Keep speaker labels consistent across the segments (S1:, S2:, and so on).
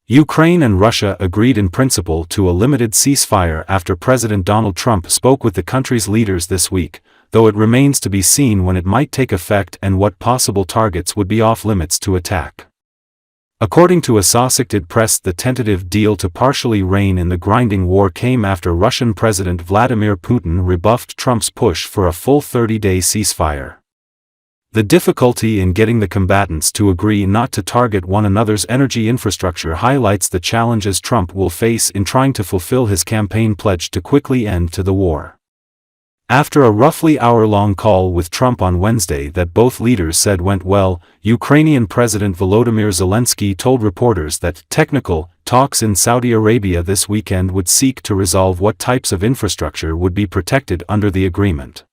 S1: Ukraine and Russia agreed in principle to a limited ceasefire after President Donald Trump spoke with the country's leaders this week, though it remains to be seen when it might take effect and what possible targets would be off-limits to attack. According to Assosicted Press, the tentative deal to partially rein in the grinding war came after Russian President Vladimir Putin rebuffed Trump's push for a full 30-day ceasefire. The difficulty in getting the combatants to agree not to target one another's energy infrastructure highlights the challenges Trump will face in trying to fulfill his campaign pledge to quickly end to the war. After a roughly hour-long call with Trump on Wednesday that both leaders said went well, Ukrainian President Volodymyr Zelensky told reporters that technical talks in Saudi Arabia this weekend would seek to resolve what types of infrastructure would be protected under the agreement.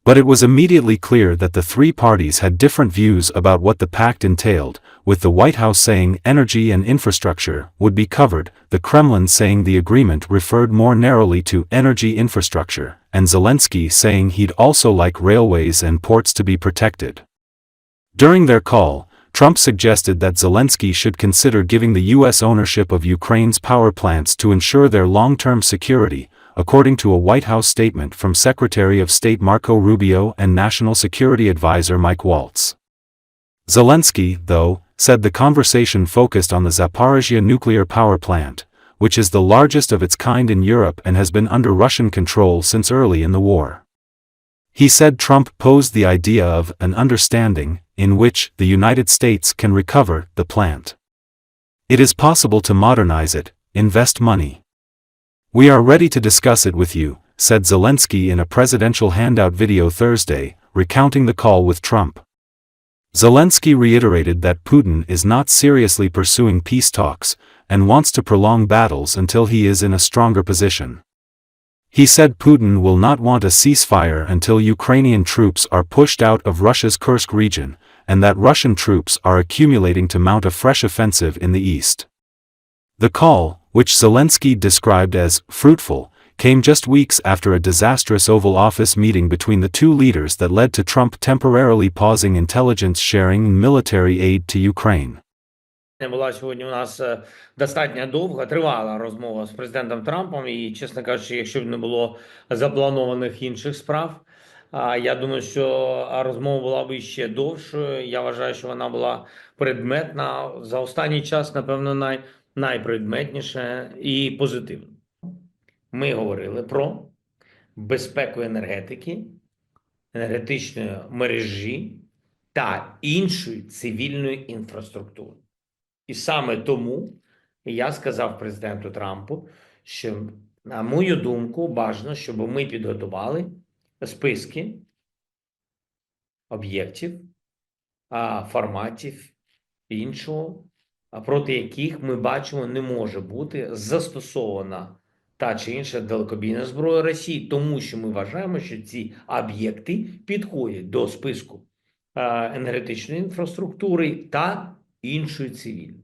S1: But it was immediately clear that the three parties had different views about what the pact entailed, with the White House saying energy and infrastructure would be covered, the Kremlin saying the agreement referred more narrowly to energy infrastructure, and Zelensky saying he'd also like railways and ports to be protected. During their call, Trump suggested that Zelensky should consider giving the U.S. ownership of Ukraine's power plants to ensure their long-term security, according to a White House statement from Secretary of State Marco Rubio and National Security Advisor Mike Waltz. Zelensky, though, said the conversation focused on the Zaporizhzhia nuclear power plant, which is the largest of its kind in Europe and has been under Russian control since early in the war. He said Trump posed the idea of an understanding in which the United States can recover the plant. It is possible to modernize it, invest money. We are ready to discuss it with you, said Zelensky in a presidential handout video Thursday, recounting the call with Trump. Zelensky reiterated that Putin is not seriously pursuing peace talks, and wants to prolong battles until he is in a stronger position. He said Putin will not want a ceasefire until Ukrainian troops are pushed out of Russia's Kursk region, and that Russian troops are accumulating to mount a fresh offensive in the east. The call, which Zelensky described as fruitful, came just weeks after a disastrous Oval Office meeting between the two leaders that led to Trump temporarily pausing intelligence sharing and military aid to Ukraine.
S2: Була сьогодні у нас достатньо довга, тривала розмова з президентом Трампом, і, чесно кажучи, якщо б не було запланованих інших справ, я думаю, що розмова була б ще довшою. Я вважаю, що вона була предметна. За останній час, напевно, найпредметніше і позитивно. Ми говорили про безпеку енергетики, енергетичної мережі та іншої цивільної інфраструктури. І саме тому я сказав президенту Трампу, що, на мою думку, бажано, щоб ми підготували списки об'єктів, форматів іншого, проти яких ми бачимо не може бути застосована та чи інша далекобійна зброя Росії, тому що ми вважаємо, що ці об'єкти підходять до списку енергетичної інфраструктури та іншої цивільної.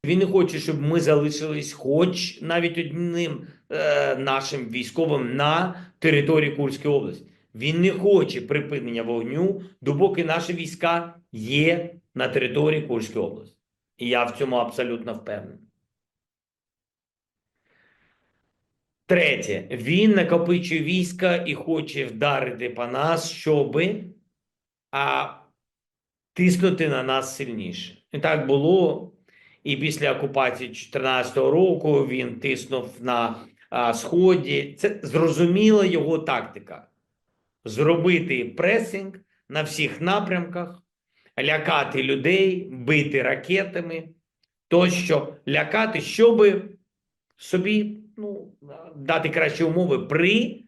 S2: Він не хоче, щоб ми залишились хоч навіть одним нашим військовим на території Курської області. Він не хоче припинення вогню, допоки наші війська є на території Курської області. І я в цьому абсолютно впевнений. Третє. Він накопичує війська і хоче вдарити по нас, щоби тиснути на нас сильніше. І так було і після окупації 2014 року, він тиснув на Сході. Це зрозуміла його тактика. Зробити пресинг на всіх напрямках, лякати людей, бити ракетами, тощо лякати, щоб собі дати кращі умови при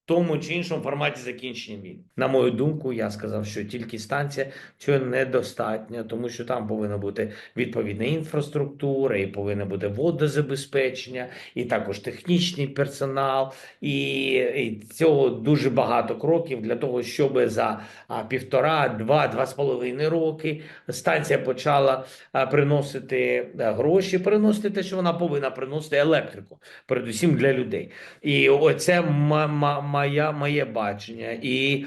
S2: тому чи іншому форматі закінчення війни. На мою думку, я сказав, що тільки станція цього недостатньо, тому що там повинна бути відповідна інфраструктура, і повинно бути водозабезпечення, і також технічний персонал, і цього дуже багато кроків для того, щоб за 2,5 роки станція почала приносити гроші, приносити те, що вона повинна приносити, електрику, передусім для людей. І оце моє бачення. І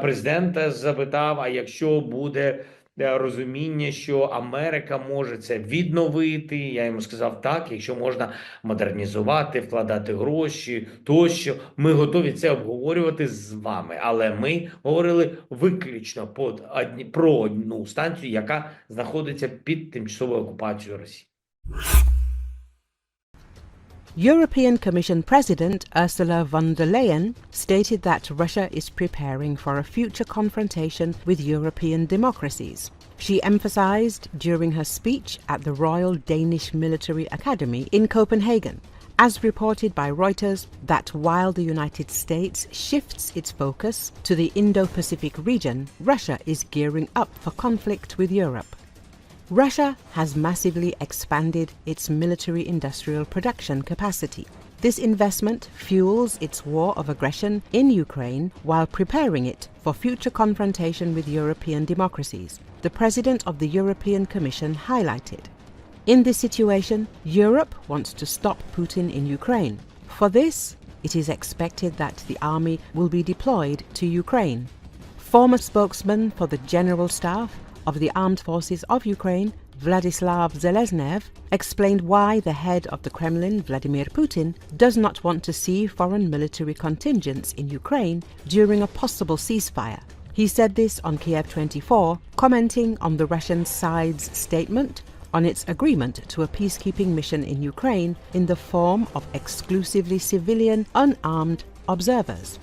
S2: президент запитав, а якщо буде розуміння, що Америка може це відновити. Я йому сказав, так, якщо можна модернізувати, вкладати гроші тощо, ми готові це обговорювати з вами. Але ми говорили виключно про одну станцію, яка знаходиться під тимчасовою окупацією Росії.
S3: European Commission President Ursula von der Leyen stated that Russia is preparing for a future confrontation with European democracies. She emphasized during her speech at the Royal Danish Military Academy in Copenhagen, as reported by Reuters, that while the United States shifts its focus to the Indo-Pacific region, Russia is gearing up for conflict with Europe. Russia has massively expanded its military-industrial production capacity. This investment fuels its war of aggression in Ukraine while preparing it for future confrontation with European democracies, the President of the European Commission highlighted. In this situation, Europe wants to stop Putin in Ukraine. For this, it is expected that the army will be deployed to Ukraine. Former spokesman for the General Staff of the Armed Forces of Ukraine, Vladislav Zelensky, explained why the head of the Kremlin, Vladimir Putin, does not want to see foreign military contingents in Ukraine during a possible ceasefire. He said this on Kiev 24, commenting on the Russian side's statement on its agreement to a peacekeeping mission in Ukraine in the form of exclusively civilian, unarmed observers.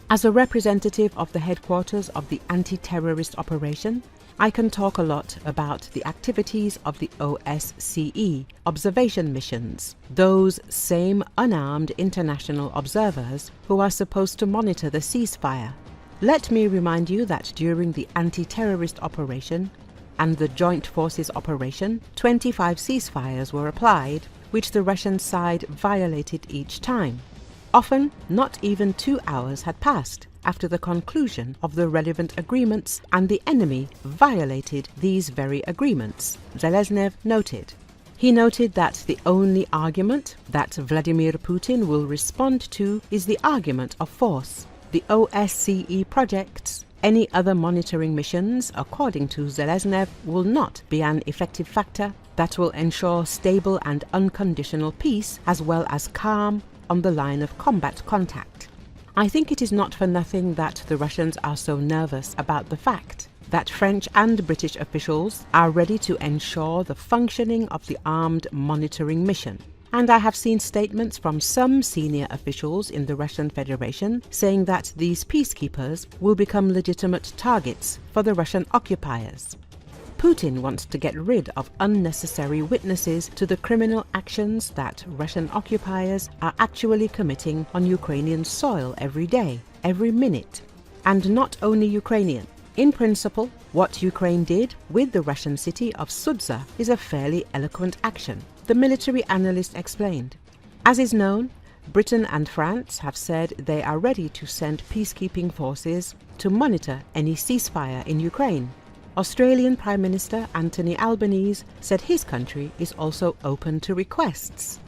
S3: As a representative of the headquarters of the anti-terrorist operation, I can talk a lot about the activities of the OSCE observation missions, those same unarmed international observers who are supposed to monitor the ceasefire. Let me remind you that during the anti-terrorist operation and the joint forces operation, 25 ceasefires were applied, which the Russian side violated each time. Often, not even 2 hours had passed after the conclusion of the relevant agreements, and the enemy violated these very agreements, Zelensky noted. He noted that the only argument that Vladimir Putin will respond to is the argument of force. The OSCE projects, any other monitoring missions, according to Zelensky, will not be an effective factor that will ensure stable and unconditional peace as well as calm on the line of combat contact. I think it is not for nothing that the Russians are so nervous about the fact that French and British officials are ready to ensure the functioning of the armed monitoring mission. And I have seen statements from some senior officials in the Russian Federation saying that these peacekeepers will become legitimate targets for the Russian occupiers. Putin wants to get rid of unnecessary witnesses to the criminal actions that Russian occupiers are actually committing on Ukrainian soil every day, every minute. And not only Ukrainian. In principle, what Ukraine did with the Russian city of Sudzha is a fairly eloquent action, the military analyst explained. As is known, Britain and France have said they are ready to send peacekeeping forces to monitor any ceasefire in Ukraine. Australian Prime Minister Anthony Albanese said his country is also open to requests.